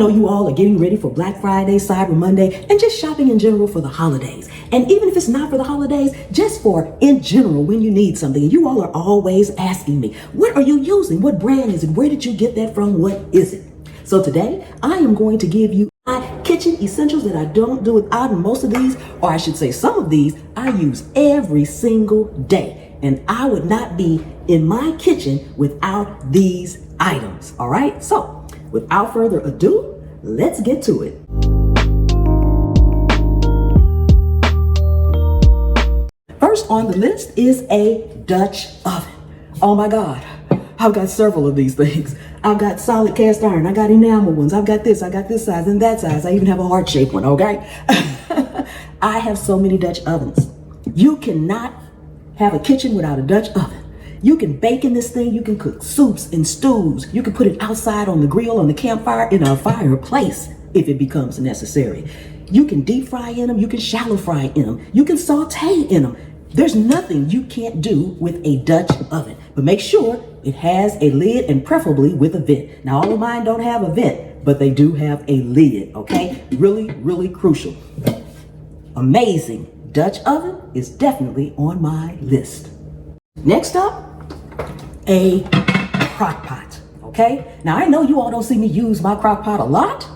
know you all are getting ready for Black Friday, Cyber Monday, and just shopping in general for the holidays. And even if it's not for the holidays, just for in general when you need something. And you all are always asking me, what are you using? What brand is it? Where did you get that from? What is it? So today I am going to give you my kitchen essentials that I don't do without. And most of these, or I should say some of these, I use every single day. And I would not be in my kitchen without these items. All right. So without further ado, let's get to it. First on the list is a Dutch oven. Oh my God, I've got several of these things. I've got solid cast iron, I got enamel ones, I've got this size and that size. I even have a heart-shaped one, okay? I have so many Dutch ovens. You cannot have a kitchen without a Dutch oven. You can bake in this thing, you can cook soups and stews. You can put it outside on the grill, on the campfire, in a fireplace if it becomes necessary. You can deep fry in them, you can shallow fry in them, you can saute in them. There's nothing you can't do with a Dutch oven, but make sure it has a lid and preferably with a vent. Now, all of mine don't have a vent, but they do have a lid, okay? Really, really crucial. Amazing Dutch oven is definitely on my list. Next up, a crock pot, okay? Now, I know you all don't see me use my crock pot a lot,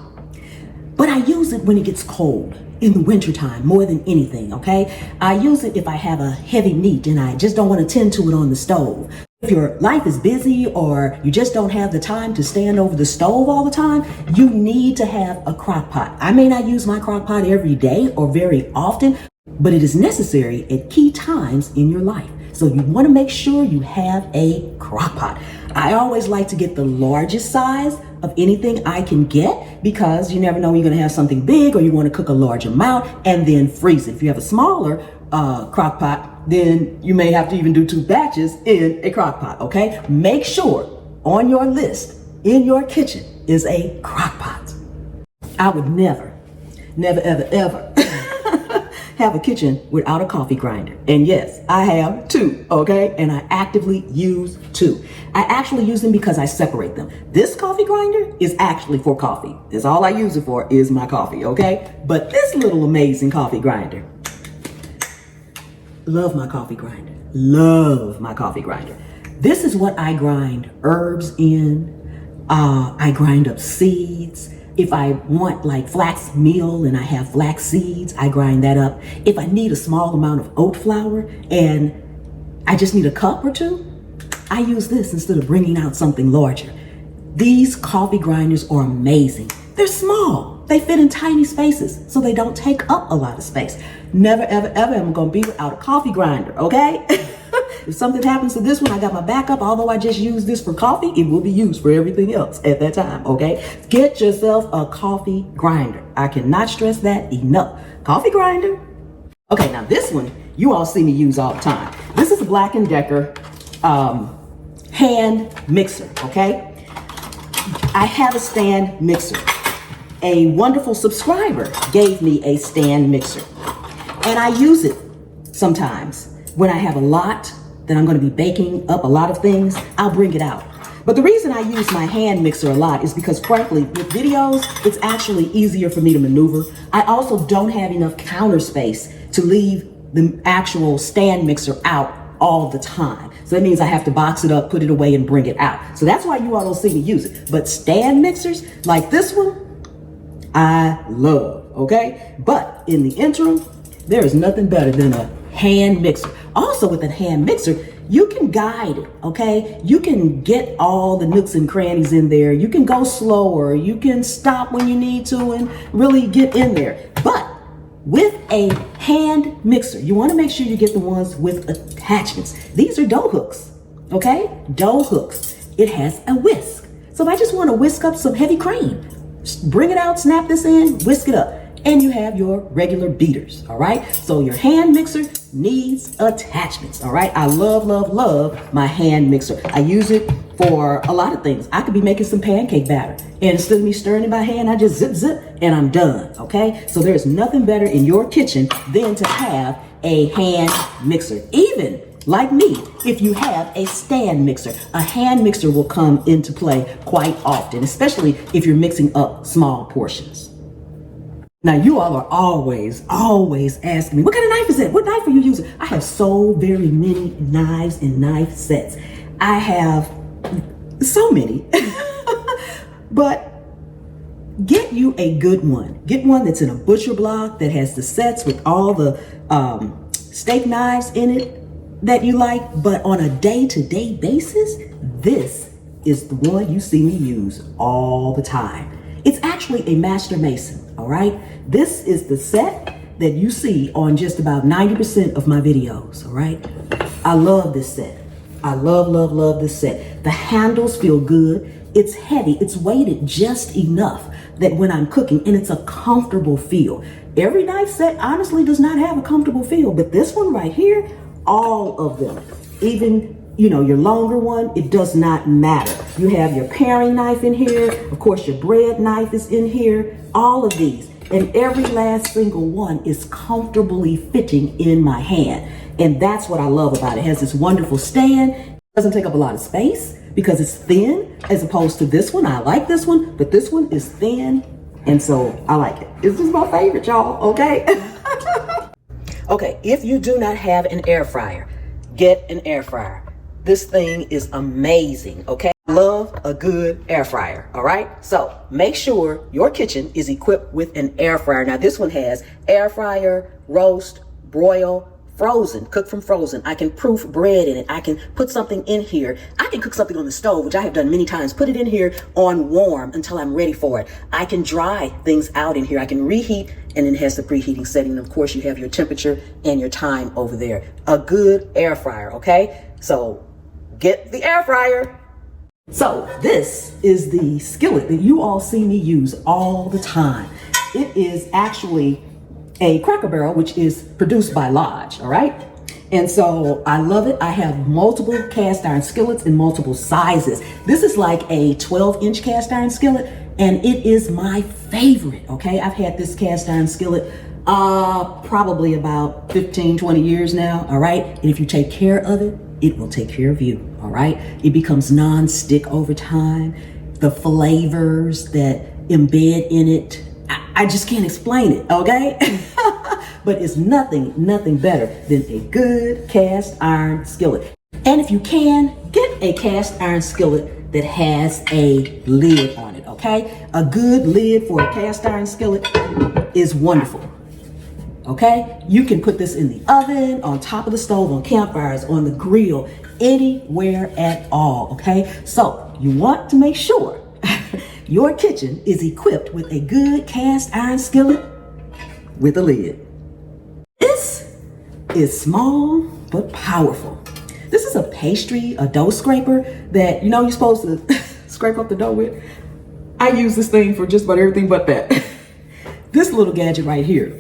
but I use it when it gets cold in the wintertime more than anything, okay? I use it if I have a heavy meat and I just don't want to tend to it on the stove. If your life is busy or you just don't have the time to stand over the stove all the time, you need to have a crock pot. I may not use my crock pot every day or very often, but it is necessary at key times in your life. So you want to make sure you have a crock pot. I always like to get the largest size of anything I can get because you never know when you're going to have something big or you want to cook a large amount and then freeze it. If you have a smaller crock pot, then you may have to even do 2 batches in a crock pot, okay? Make sure on your list in your kitchen is a crock pot. I would never, ever, ever have a kitchen without a coffee grinder. And yes, I have 2, okay? And I actively use 2. I actually use them because I separate them. This coffee grinder is actually for coffee. That's all I use it for is my coffee, okay? But this little amazing coffee grinder, love my coffee grinder. Love my coffee grinder. This is what I grind herbs in. I grind up seeds. If I want like flax meal and I have flax seeds, I grind that up. If I need a small amount of oat flour and I just need a cup or 2, I use this instead of bringing out something larger. These coffee grinders are amazing. They're small. They fit in tiny spaces, so they don't take up a lot of space. Never, ever, ever am I gonna be without a coffee grinder, okay? If something happens to this one, I got my backup. Although I just use this for coffee, it will be used for everything else at that time, okay? Get yourself a coffee grinder. I cannot stress that enough. Coffee grinder. Okay, now this one, you all see me use all the time. This is a Black & Decker hand mixer, okay? I have a stand mixer. A wonderful subscriber gave me a stand mixer. And I use it sometimes. When I have a lot that I'm going to be baking up a lot of things, I'll bring it out. But the reason I use my hand mixer a lot is because, frankly, with videos, it's actually easier for me to maneuver. I also don't have enough counter space to leave the actual stand mixer out all the time. So that means I have to box it up, put it away, and bring it out. So that's why you all don't see me use it. But stand mixers like this one, I love, okay? But in the interim, there is nothing better than a hand mixer. Also with a hand mixer, you can guide it, okay? You can get all the nooks and crannies in there. You can go slower. You can stop when you need to and really get in there. But with a hand mixer, you want to make sure you get the ones with attachments. These are dough hooks, okay? Dough hooks. It has a whisk. So if I just want to whisk up some heavy cream, bring it out, snap this in, whisk it up. And you have your regular beaters, all right? So your hand mixer needs attachments, all right? I love, love, love my hand mixer. I use it for a lot of things. I could be making some pancake batter, and instead of me stirring it by hand, I just zip, zip, and I'm done, okay? So there's nothing better in your kitchen than to have a hand mixer. Even like me, if you have a stand mixer. A hand mixer will come into play quite often, especially if you're mixing up small portions. Now, you all are always asking me, what kind of knife is that? What knife are you using? I have so very many knives and knife sets. I have so many. But get you a good one. Get one that's in a butcher block, that has the sets with all the steak knives in it that you like. But on a day-to-day basis, this is the one you see me use all the time. It's actually a Master Mason, all right? This is the set that you see on just about 90% of my videos, all right? I love this set. I love this set. The handles feel good. It's heavy. It's weighted just enough that when I'm cooking, and it's a comfortable feel. Every knife set honestly does not have a comfortable feel, but this one right here, all of them, even your longer one, it does not matter. You have your paring knife in here. Of course, your bread knife is in here. All of these. And every last single one is comfortably fitting in my hand. And that's what I love about it. It has this wonderful stand. It doesn't take up a lot of space because it's thin, as opposed to this one. I like this one, but this one is thin. And so I like it. This is my favorite, y'all, okay? Okay, if you do not have an air fryer, get an air fryer. This thing is amazing, okay? I love a good air fryer, all right? So make sure your kitchen is equipped with an air fryer. Now this one has air fryer, roast, broil, frozen, cook from frozen. I can proof bread in it. I can put something in here. I can cook something on the stove, which I have done many times. Put it in here on warm until I'm ready for it. I can dry things out in here. I can reheat, and it has the preheating setting. And of course, you have your temperature and your time over there. A good air fryer, okay? So get the air fryer. So this is the skillet that you all see me use all the time. It is actually a Cracker Barrel, which is produced by Lodge, all right? And so I love it. I have multiple cast iron skillets in multiple sizes. This is like a 12-inch cast iron skillet, and it is my favorite, okay? I've had this cast iron skillet probably about 15, 20 years now, all right? And if you take care of it, it will take care of you, all right? It becomes non-stick over time. The flavors that embed in it, I just can't explain it, okay? But it's nothing better than a good cast iron skillet. And if you can, get a cast iron skillet that has a lid on it, okay? A good lid for a cast iron skillet is wonderful. Okay, you can put this in the oven, on top of the stove, on campfires, on the grill, anywhere at all, okay? So you want to make sure your kitchen is equipped with a good cast iron skillet with a lid. This is small but powerful. This is a pastry, a dough scraper that, you're supposed to scrape up the dough with. I use this thing for just about everything but that. This little gadget right here,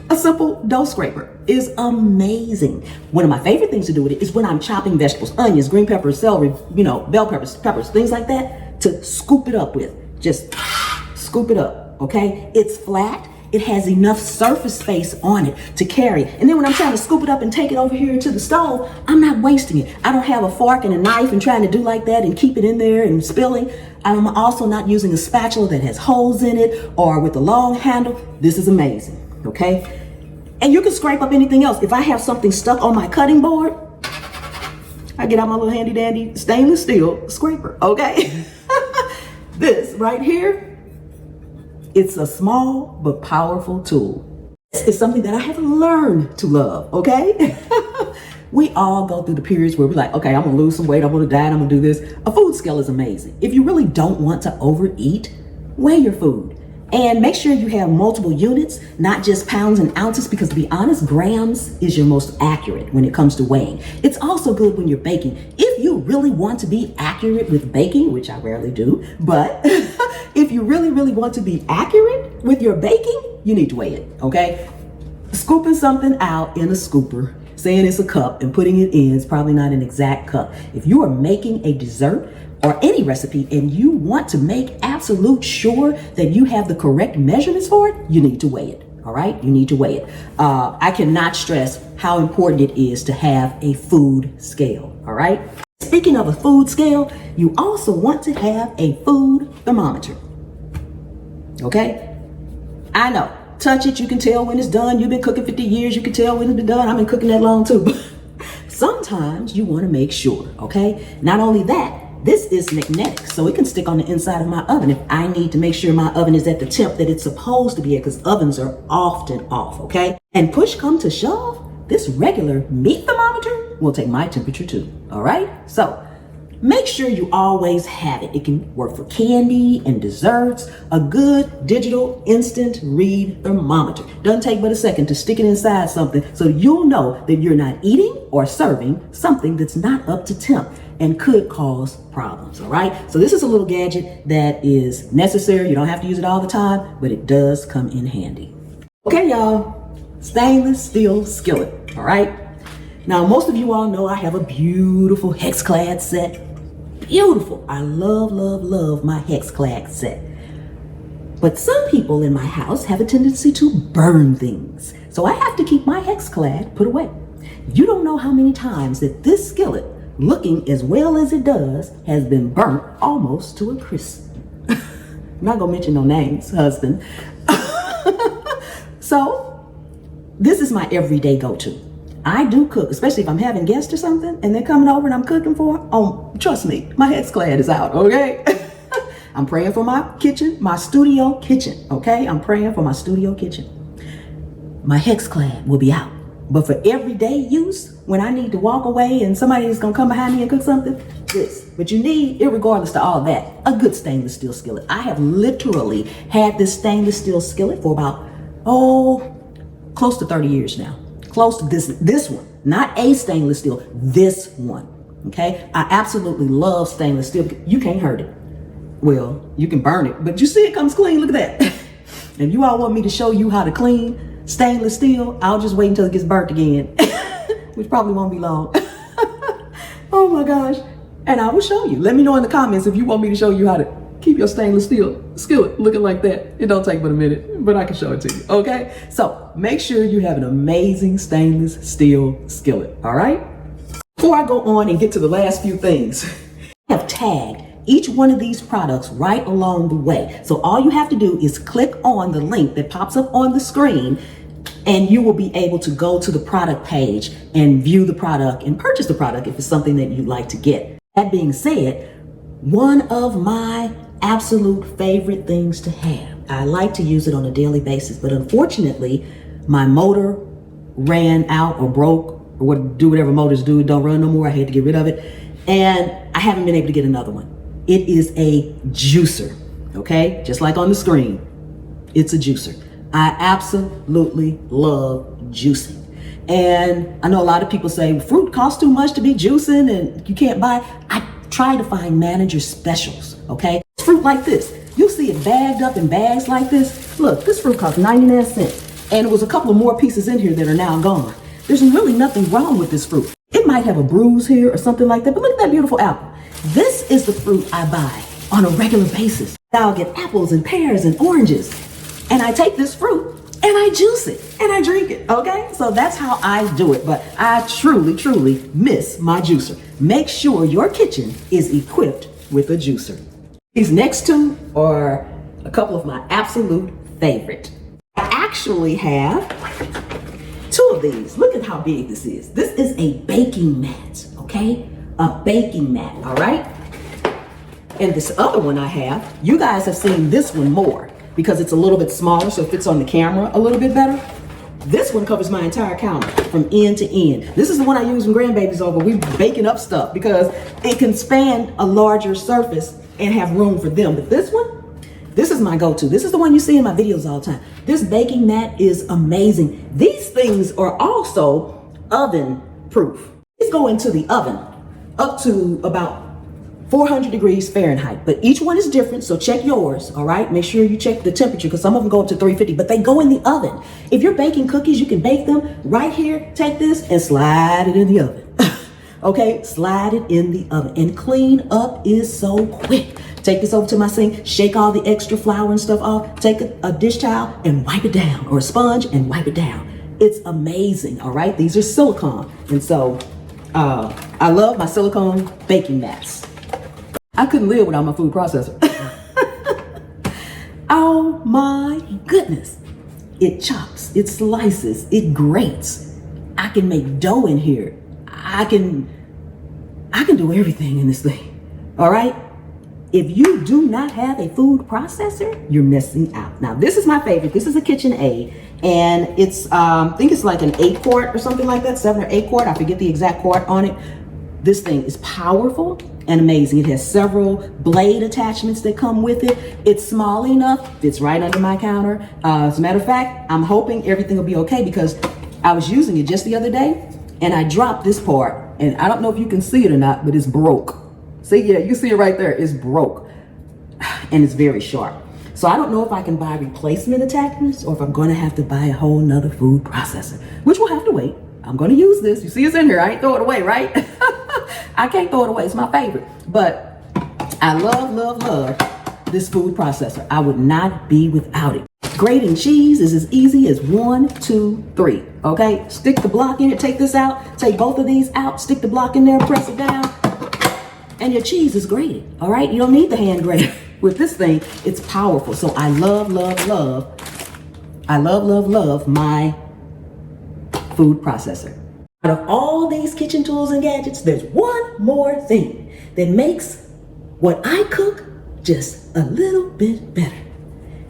a simple dough scraper, is amazing. One of my favorite things to do with it is when I'm chopping vegetables, onions, green peppers, celery, bell peppers, things like that, to scoop it up with. Just scoop it up, okay? It's flat. It has enough surface space on it to carry. And then when I'm trying to scoop it up and take it over here into the stove, I'm not wasting it. I don't have a fork and a knife and trying to do like that and keep it in there and spilling. I'm also not using a spatula that has holes in it or with a long handle. This is amazing, okay? And you can scrape up anything else. If I have something stuck on my cutting board, I get out my little handy dandy stainless steel scraper, okay? This right here, it's a small but powerful tool. This is something that I have learned to love, okay? We all go through the periods where we're like, okay, I'm gonna lose some weight, I'm gonna diet, I'm gonna do this. A food scale is amazing. If you really don't want to overeat, weigh your food. And make sure you have multiple units, not just pounds and ounces, because to be honest, grams is your most accurate when it comes to weighing. It's also good when you're baking. If you really want to be accurate with baking, which I rarely do, but if you really want to be accurate with your baking, you need to weigh it, okay? Scooping something out in a scooper, saying it's a cup and putting it in is probably not an exact cup. If you are making a dessert or any recipe and you want to make absolute sure that you have the correct measurements for it, you need to weigh it, all right? You need to weigh it. I cannot stress how important it is to have a food scale, all right? Speaking of a food scale, you also want to have a food thermometer, okay? I know, touch it, you can tell when it's done. You've been cooking 50 years, you can tell when it's been done. I've been cooking that long too. Sometimes you want to make sure, okay? Not only that, this is magnetic, so it can stick on the inside of my oven if I need to make sure my oven is at the temp that it's supposed to be at, because ovens are often off, okay? And push come to shove, this regular meat thermometer will take my temperature too, all right? So make sure you always have it. It can work for candy and desserts. A good digital instant read thermometer. Doesn't take but a second to stick it inside something so you'll know that you're not eating or serving something that's not up to temp and could cause problems, all right? So this is a little gadget that is necessary. You don't have to use it all the time, but it does come in handy. Okay, y'all, stainless steel skillet, all right? Now, most of you all know I have a beautiful hex-clad set. Beautiful. I love, love, love my hex-clad set. But some people in my house have a tendency to burn things. So I have to keep my hex-clad put away. You don't know how many times that this skillet, looking as well as it does, has been burnt almost to a crisp. I'm not gonna mention no names, husband. So this is my everyday go-to. I do cook, especially if I'm having guests or something and they're coming over and I'm cooking for them. Oh, trust me, my hex-clad is out, okay? I'm praying for my kitchen, my studio kitchen, okay? I'm praying for my studio kitchen. My hex-clad will be out. But for everyday use, when I need to walk away and somebody is gonna come behind me and cook something, this. But you need, irregardless to all that, a good stainless steel skillet. I have literally had this stainless steel skillet for about, close to 30 years now. Close to this one, not a stainless steel, this one, okay? I absolutely love stainless steel. You can't hurt it. Well, you can burn it, but you see it comes clean, look at that. If you all want me to show you how to clean stainless steel, I'll just wait until it gets burnt again, which probably won't be long. Oh my gosh. And I will show you. Let me know in the comments if you want me to show you how to keep your stainless steel skillet looking like that. It don't take but a minute, but I can show it to you, okay? So make sure you have an amazing stainless steel skillet, all right? Before I go on and get to the last few things, I have tagged each one of these products right along the way. So all you have to do is click on the link that pops up on the screen and you will be able to go to the product page and view the product and purchase the product if it's something that you'd like to get. That being said, one of my absolute favorite things to have. I like to use it on a daily basis, but unfortunately, my motor ran out or broke or do whatever motors do. It don't run no more. I had to get rid of it. And I haven't been able to get another one. It is a juicer, okay? Just like on the screen, it's a juicer. I absolutely love juicing. And I know a lot of people say fruit costs too much to be juicing and you can't buy. I try to find manager specials, okay? Fruit like this, you'll see it bagged up in bags like this. Look, this fruit cost 99 cents. And it was a couple of more pieces in here that are now gone. There's really nothing wrong with this fruit. It might have a bruise here or something like that, but look at that beautiful apple. This is the fruit I buy on a regular basis. I'll get apples and pears and oranges. And I take this fruit and I juice it and I drink it, okay? So that's how I do it, but I truly, truly miss my juicer. Make sure your kitchen is equipped with a juicer. These next two are a couple of my absolute favorite. I actually have two of these. Look at how big this is. This is a baking mat, okay? A baking mat, all right? And this other one I have, you guys have seen this one more because it's a little bit smaller, so it fits on the camera a little bit better. This one covers my entire counter from end to end. This is the one I use when grandbabies over. We baking up stuff because it can span a larger surface and have room for them. But this one, this is my go-to. This is the one you see in my videos all the time. This baking mat is amazing. These things are also oven proof. These go into the oven up to about 400 degrees Fahrenheit, but each one is different, so check yours, all right? Make sure you check the temperature because some of them go up to 350, but they go in the oven. If you're baking cookies, you can bake them right here. Take this and slide it in the oven. Okay, slide it in the oven, and clean up is so quick. Take this over to my sink, shake all the extra flour and stuff off, take a dish towel and wipe it down, or a sponge and wipe it down. It's amazing, all right? These are silicone. And so I love my silicone baking mats. I couldn't live without my food processor. Oh my goodness. It chops, it slices, it grates. I can make dough in here. I can do everything in this thing, all right? If you do not have a food processor, you're missing out. Now, this is my favorite. This is a KitchenAid, and it's, I think it's like an 8-quart or something like that, 7 or 8 quart. I forget the exact quart on it. This thing is powerful and amazing. It has several blade attachments that come with it. It's small enough, fits right under my counter. As a matter of fact, I'm hoping everything will be okay because I was using it just the other day and I dropped this part, and I don't know if you can see it or not, but it's broke. See, yeah, you see it right there. It's broke and it's very sharp. So I don't know if I can buy replacement attachments or if I'm going to have to buy a whole nother food processor, which will have to wait. I'm going to use this. You see it's in here. I ain't throw it away, right? I can't throw it away. It's my favorite. But I love this food processor. I would not be without it. Grating cheese is as easy as 1, 2, 3. Okay? Stick the block in it. Take this out. Take both of these out. Stick the block in there. Press it down. And your cheese is grated. All right? You don't need the hand grater. With this thing, it's powerful. So I love my food processor. Out of all these kitchen tools and gadgets, there's one more thing that makes what I cook just a little bit better.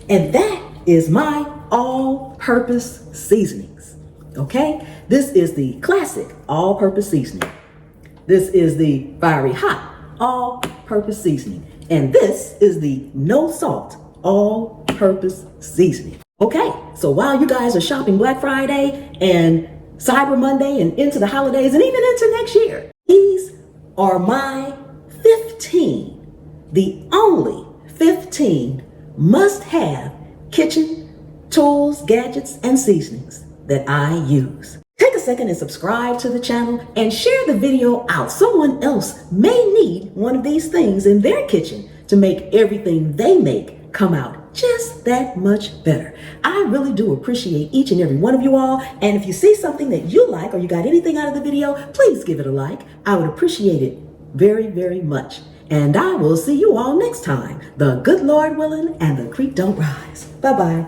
And that is my all-purpose seasonings. Okay? This is the classic all-purpose seasoning. This is the fiery hot all-purpose seasoning. And this is the no salt all-purpose seasoning. Okay, so while you guys are shopping Black Friday and Cyber Monday and into the holidays and even into next year, these are my 15, the only 15 must-have kitchen tools, gadgets, and seasonings that I use. Take a second and subscribe to the channel and share the video out. Someone else may need one of these things in their kitchen to make everything they make come out just that much better. I really do appreciate each and every one of you all. And if you see something that you like or you got anything out of the video, please give it a like. I would appreciate it very, very much. And I will see you all next time. The good Lord willing and the creek don't rise. Bye-bye.